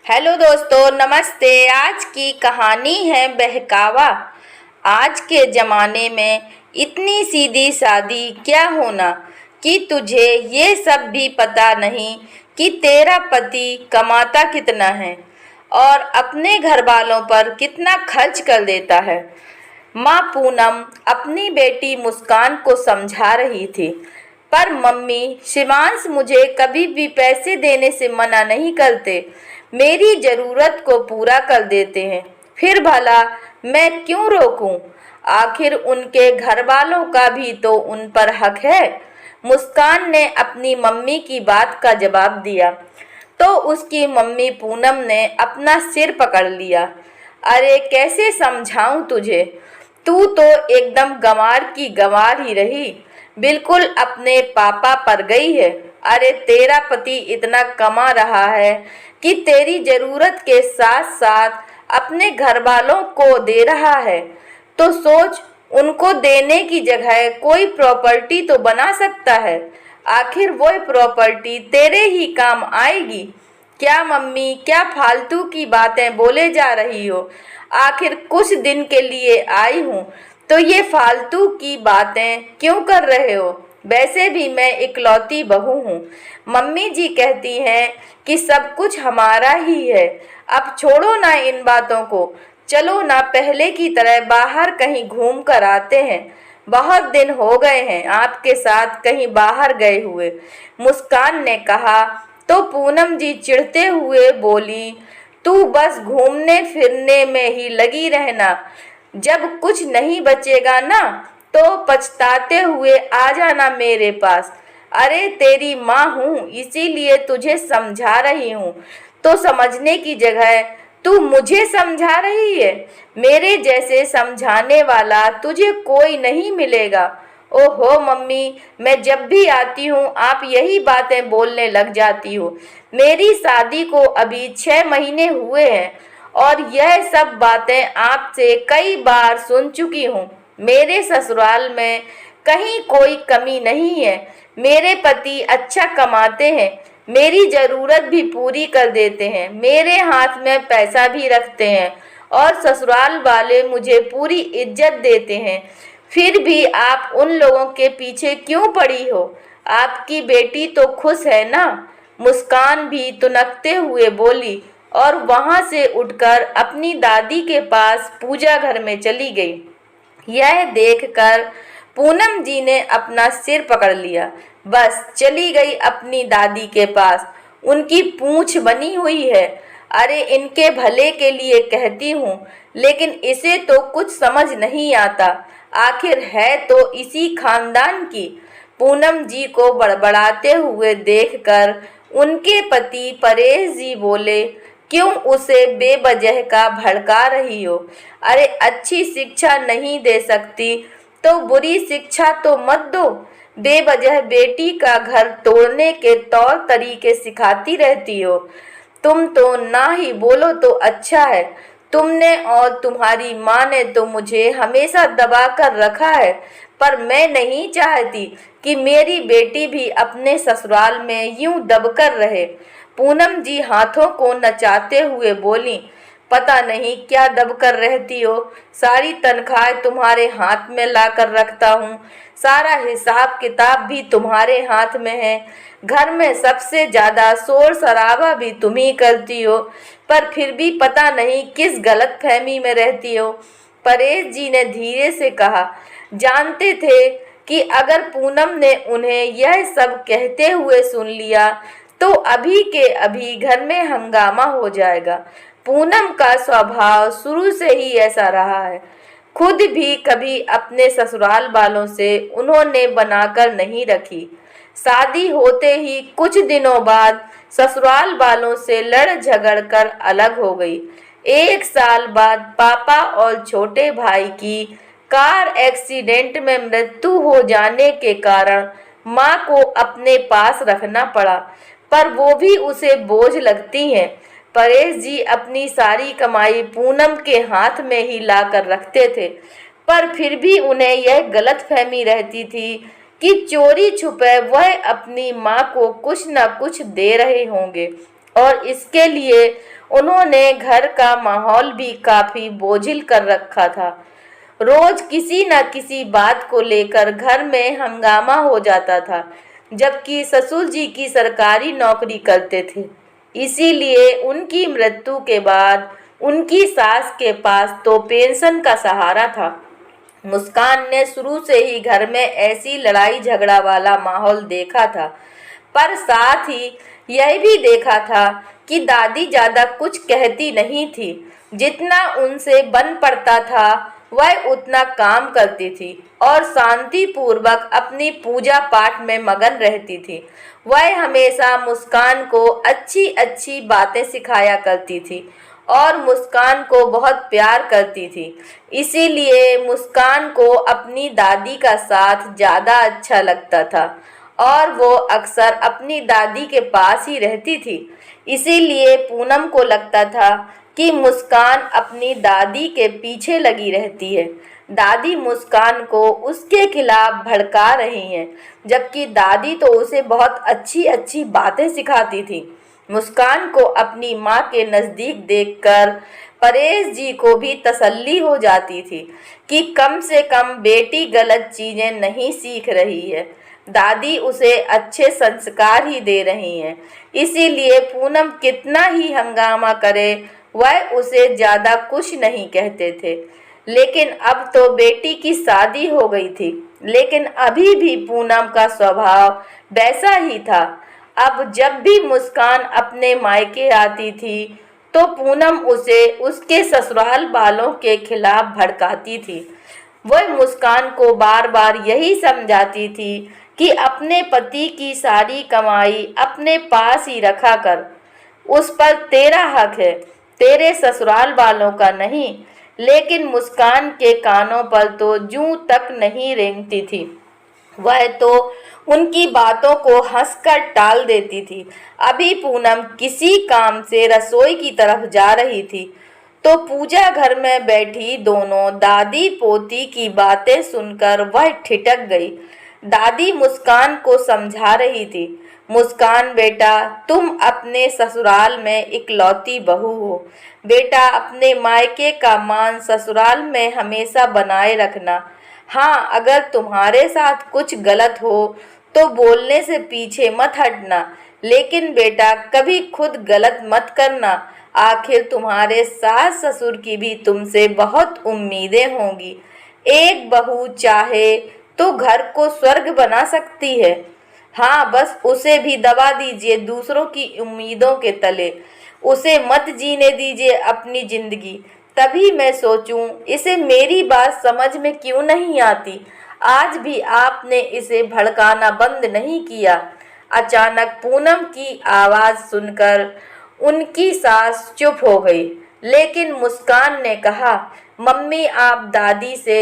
Hello दोस्तों, नमस्ते। आज की कहानी है बहकावा। आज के ज़माने में इतनी सीधी सादी क्या होना कि तुझे ये सब भी पता नहीं कि तेरा पति कमाता कितना है और अपने घर वालों पर कितना खर्च कर देता है। माँ पूनम अपनी बेटी मुस्कान को समझा रही थी, पर मम्मी शिवांश मुझे कभी भी पैसे देने से मना नहीं करते, मेरी ज़रूरत को पूरा कर देते हैं, फिर भला मैं क्यों रोकूं? आखिर उनके घर वालों का भी तो उन पर हक है। मुस्कान ने अपनी मम्मी की बात का जवाब दिया तो उसकी मम्मी पूनम ने अपना सिर पकड़ लिया। अरे कैसे समझाऊं तुझे, तू तो एकदम गंवार की गंवार ही रही, बिल्कुल अपने पापा पर गई है। अरे तेरा पति इतना कमा रहा है कि तेरी जरूरत के साथ साथ अपने घर वालों को दे रहा है, तो सोच उनको देने की जगह कोई प्रॉपर्टी तो बना सकता है। आखिर वो प्रॉपर्टी तेरे ही काम आएगी। क्या मम्मी, क्या फालतू की बातें बोले जा रही हो? आखिर कुछ दिन के लिए आई हूँ तो ये फालतू की बातें क्यों कर रहे हो? वैसे भी मैं इकलौती बहू हूँ। मम्मी जी कहती हैं कि सब कुछ हमारा ही है। अब छोड़ो ना इन बातों को, चलो ना पहले की तरह बाहर कहीं घूम कर आते हैं। बहुत दिन हो गए हैं आपके साथ कहीं बाहर गए हुए, मुस्कान ने कहा। तो पूनम जी चिढ़ते हुए बोली, तू बस घूमने फिरने में ही लगी रहना, जब कुछ नहीं बचेगा ना तो पछताते हुए आ जाना मेरे पास। अरे तेरी माँ हूँ इसीलिए तुझे समझा रही हूँ, तो समझने की जगह तू मुझे समझा रही है। मेरे जैसे समझाने वाला तुझे कोई नहीं मिलेगा। ओहो मम्मी, मैं जब भी आती हूँ आप यही बातें बोलने लग जाती हो। मेरी शादी को अभी 6 महीने हुए हैं और यह सब बातें आपसे कई बार सुन चुकी हूँ। मेरे ससुराल में कहीं कोई कमी नहीं है। मेरे पति अच्छा कमाते हैं, मेरी ज़रूरत भी पूरी कर देते हैं, मेरे हाथ में पैसा भी रखते हैं और ससुराल वाले मुझे पूरी इज्जत देते हैं। फिर भी आप उन लोगों के पीछे क्यों पड़ी हो? आपकी बेटी तो खुश है ना? मुस्कान भी तुनकते हुए बोली और वहां से उठकर अपनी दादी के पास पूजा घर में चली गई। यह देखकर पूनम जी ने अपना सिर पकड़ लिया। बस चली गई अपनी दादी के पास, उनकी पूंछ बनी हुई है। अरे इनके भले के लिए कहती हूँ, लेकिन इसे तो कुछ समझ नहीं आता, आखिर है तो इसी खानदान की। पूनम जी को बड़बड़ाते हुए देखकर उनके पति परेश जी बोले, क्यों उसे बेवजह का भड़का रही हो? अरे अच्छी शिक्षा नहीं दे सकती तो बुरी शिक्षा तो मत दो। बेवजह बेटी का घर तोड़ने के तौर तरीके सिखाती रहती हो। तुम तो ना ही बोलो तो अच्छा है। तुमने और तुम्हारी माँ ने तो मुझे हमेशा दबा कर रखा है, पर मैं नहीं चाहती कि मेरी बेटी भी अपने ससुराल में यूं दबकर रहे। पूनम जी हाथों को नचाते हुए बोली, पता नहीं क्या दबकर रहती हो, सारी तनख्वाह तुम्हारे हाथ में ला कर रखता हूँ, सारा हिसाब किताब भी तुम्हारे हाथ में है, घर में सबसे ज़्यादा शोर शराबा भी तुम ही करती हो, पर फिर भी पता नहीं किस गलत फहमी में रहती हो। परेश जी ने धीरे से कहा, जानते थे कि अगर पूनम ने उन्हें यह सब कहते हुए सुन लिया तो अभी के अभी घर में हंगामा हो जाएगा। पूनम का स्वभाव शुरू से ही ऐसा रहा है। खुद भी कभी अपने ससुराल वालों से उन्होंने बनाकर नहीं रखी। शादी होते ही कुछ दिनों बाद ससुराल वालों से लड़ झगड़ कर अलग हो गई। 1 साल बाद पापा और छोटे भाई की कार एक्सीडेंट में मृत्यु हो जाने के कारण माँ को अपने पास रखना पड़ा, पर वो भी उसे बोझ लगती हैं। परेश जी अपनी सारी कमाई पूनम के हाथ में ही ला कर रखते थे, पर फिर भी उन्हें यह गलतफहमी रहती थी कि चोरी छुपे वह अपनी माँ को कुछ न कुछ दे रहे होंगे और इसके लिए उन्होंने घर का माहौल भी काफी बोझिल कर रखा था। रोज किसी न किसी बात को लेकर घर में हंगामा हो जाता था, जबकि ससुर जी की सरकारी नौकरी करते थे। इसीलिए उनकी मृत्यु के बाद उनकी सास के पास तो पेंशन का सहारा था। मुस्कान ने शुरू से ही घर में ऐसी लड़ाई झगड़ा वाला माहौल देखा था, पर साथ ही यह भी देखा था कि दादी ज्यादा कुछ कहती नहीं थी। जितना उनसे बन पड़ता था वह उतना काम करती थी और शांति पूर्वक अपनी पूजा पाठ में मगन रहती थी। वह हमेशा मुस्कान को अच्छी अच्छी बातें सिखाया करती थी और मुस्कान को बहुत प्यार करती थी। इसीलिए मुस्कान को अपनी दादी का साथ ज़्यादा अच्छा लगता था और वो अक्सर अपनी दादी के पास ही रहती थी। इसीलिए पूनम को लगता था कि मुस्कान अपनी दादी के पीछे लगी रहती है। दादी मुस्कान को उसके खिलाफ भड़का रही हैं, जबकि दादी तो उसे बहुत अच्छी अच्छी बातें सिखाती थी। मुस्कान को अपनी माँ के नज़दीक देखकर परेश जी को भी तसल्ली हो जाती थी कि कम से कम बेटी गलत चीज़ें नहीं सीख रही है, दादी उसे अच्छे संस्कार ही दे रही हैं। इसीलिए पूनम कितना ही हंगामा करे वह उसे ज़्यादा कुछ नहीं कहते थे। लेकिन अब तो बेटी की शादी हो गई थी, लेकिन अभी भी पूनम का स्वभाव वैसा ही था। अब जब भी मुस्कान अपने मायके आती थी तो पूनम उसे उसके ससुराल वालों के खिलाफ भड़काती थी। वह मुस्कान को बार बार यही समझाती थी कि अपने पति की सारी कमाई अपने पास ही रखा कर, उस पर तेरा हक है, तेरे ससुराल वालों का नहीं। लेकिन मुस्कान के कानों पर तो जूं तक नहीं रेंगती थी। वह तो उनकी बातों को हंसकर टाल देती थी। अभी पूनम किसी काम से रसोई की तरफ जा रही थी तो पूजा घर में बैठी दोनों दादी पोती की बातें सुनकर वह ठिठक गई। दादी मुस्कान को समझा रही थी, मुस्कान बेटा, तुम अपने ससुराल में इकलौती बहू हो। बेटा, अपने मायके का मान ससुराल में हमेशा बनाए रखना। हाँ, अगर तुम्हारे साथ कुछ गलत हो तो बोलने से पीछे मत हटना, लेकिन बेटा कभी खुद गलत मत करना। आखिर तुम्हारे सास ससुर की भी तुमसे बहुत उम्मीदें होंगी। एक बहू चाहे तो घर को स्वर्ग बना सकती है। हाँ, बस उसे भी दबा दीजिए दूसरों की उम्मीदों के तले। उसे मत जीने दीजिए अपनी जिंदगी। तभी मैं सोचूं, इसे मेरी बात समझ में क्यों नहीं आती। आज भी आपने इसे भड़काना बंद नहीं किया। अचानक पूनम की आवाज़ सुनकर उनकी सास चुप हो गई, लेकिन मुस्कान ने कहा, मम्मी, आप दादी से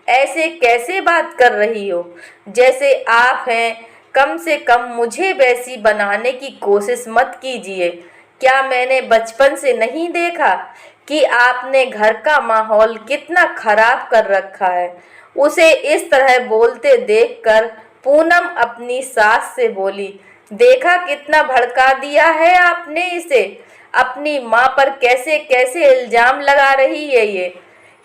ऐसे कैसे बात कर रही हो जैसे आप हैं। कम से कम मुझे वैसी बनाने की कोशिश मत कीजिए। क्या मैंने बचपन से नहीं देखा कि आपने घर का माहौल कितना खराब कर रखा है। उसे इस तरह बोलते देखकर पूनम अपनी सास से बोली, देखा कितना भड़का दिया है आपने इसे। अपनी माँ पर कैसे कैसे इल्जाम लगा रही है ये।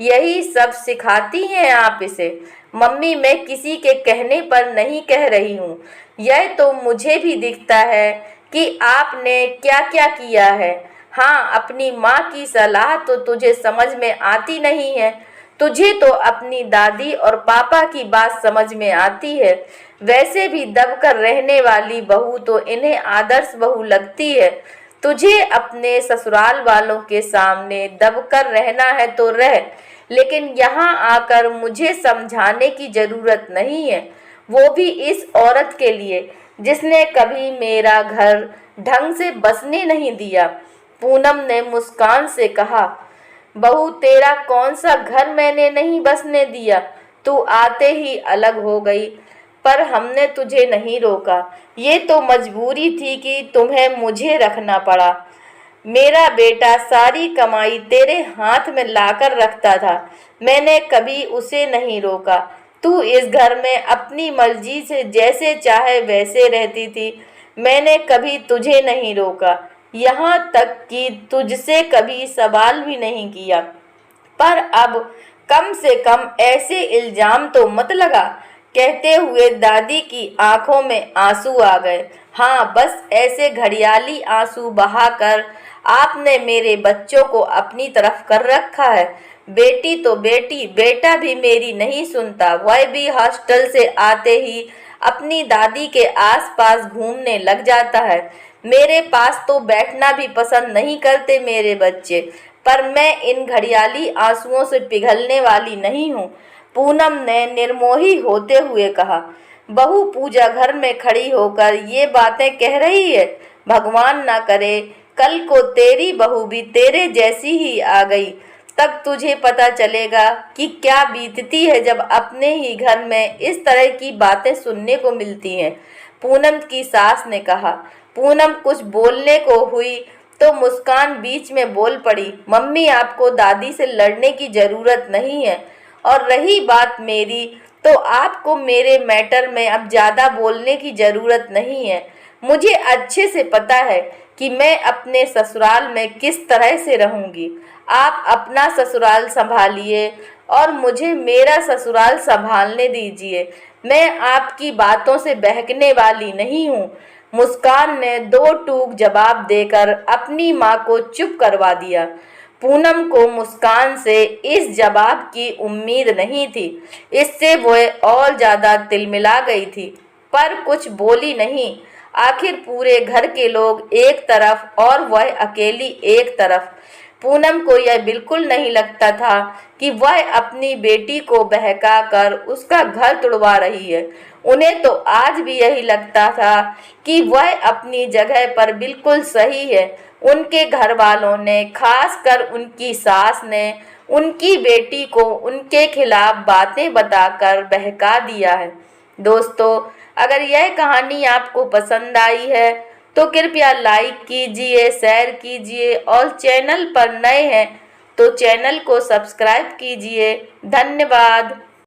यही सब सिखाती हैं आप इसे। मम्मी, मैं किसी के कहने पर नहीं कह रही हूँ। यह तो मुझे भी दिखता है कि आपने क्या क्या किया है। हाँ, अपनी माँ की सलाह तो तुझे समझ में आती नहीं है। तुझे तो अपनी दादी और पापा की बात समझ में आती है। वैसे भी दबकर रहने वाली बहू तो इन्हें आदर्श बहू लगती है। तुझे अपने ससुराल वालों के सामने दबकर रहना है तो रह, लेकिन यहाँ आकर मुझे समझाने की ज़रूरत नहीं है, वो भी इस औरत के लिए जिसने कभी मेरा घर ढंग से बसने नहीं दिया। पूनम ने मुस्कान से कहा, बहू, तेरा कौन सा घर मैंने नहीं बसने दिया। तू आते ही अलग हो गई, पर हमने तुझे नहीं रोका। ये तो मजबूरी थी कि तुम्हें मुझे रखना पड़ा। मेरा बेटा सारी कमाई तेरे हाथ में लाकर रखता था, मैंने कभी उसे नहीं रोका। तू इस घर में अपनी मर्जी से जैसे चाहे वैसे रहती थी, मैंने कभी तुझे नहीं रोका। यहाँ तक कि तुझसे कभी सवाल भी नहीं किया। पर अब कम से कम ऐसे इल्जाम तो मत लगा। कहते हुए दादी की आंखों में आंसू आ गए। हाँ, बस ऐसे घड़ियाली आंसू बहाकर आपने मेरे बच्चों को अपनी तरफ कर रखा है। बेटी तो बेटी, बेटा भी मेरी नहीं सुनता। वह भी हॉस्टल से आते ही अपनी दादी के आसपास घूमने लग जाता है। मेरे पास तो बैठना भी पसंद नहीं करते मेरे बच्चे। पर मैं इन घड़ियाली आंसुओं से पिघलने वाली नहीं हूँ। पूनम ने निर्मोही होते हुए कहा। बहू पूजा घर में खड़ी होकर ये बातें कह रही है। भगवान ना करे कल को तेरी बहू भी तेरे जैसी ही आ गई, तब तुझे पता चलेगा कि क्या बीतती है जब अपने ही घर में इस तरह की बातें सुनने को मिलती हैं। पूनम की सास ने कहा। पूनम कुछ बोलने को हुई तो मुस्कान बीच में बोल पड़ी। मम्मी, आपको दादी से लड़ने की जरूरत नहीं है, और रही बात मेरी, तो आपको मेरे मैटर में अब ज़्यादा बोलने की ज़रूरत नहीं है। मुझे अच्छे से पता है कि मैं अपने ससुराल में किस तरह से रहूँगी। आप अपना ससुराल संभालिए और मुझे मेरा ससुराल संभालने दीजिए। मैं आपकी बातों से बहकने वाली नहीं हूँ। मुस्कान ने दो टूक जवाब देकर अपनी माँ को चुप करवा दिया। पूनम को मुस्कान से इस जवाब की उम्मीद नहीं थी। इससे वह और ज्यादा तिलमिला गई थी, पर कुछ बोली नहीं। आखिर पूरे घर के लोग एक तरफ और वह अकेली एक तरफ। पूनम को यह बिल्कुल नहीं लगता था कि वह अपनी बेटी को बहकाकर उसका घर तुड़वा रही है। उन्हें तो आज भी यही लगता था कि वह अपनी जगह पर बिल्कुल सही है। उनके घर वालों ने, खासकर उनकी सास ने, उनकी बेटी को उनके खिलाफ बातें बताकर बहका दिया है। दोस्तों, अगर यह कहानी आपको पसंद आई है तो कृपया लाइक कीजिए, शेयर कीजिए, और चैनल पर नए हैं तो चैनल को सब्सक्राइब कीजिए। धन्यवाद।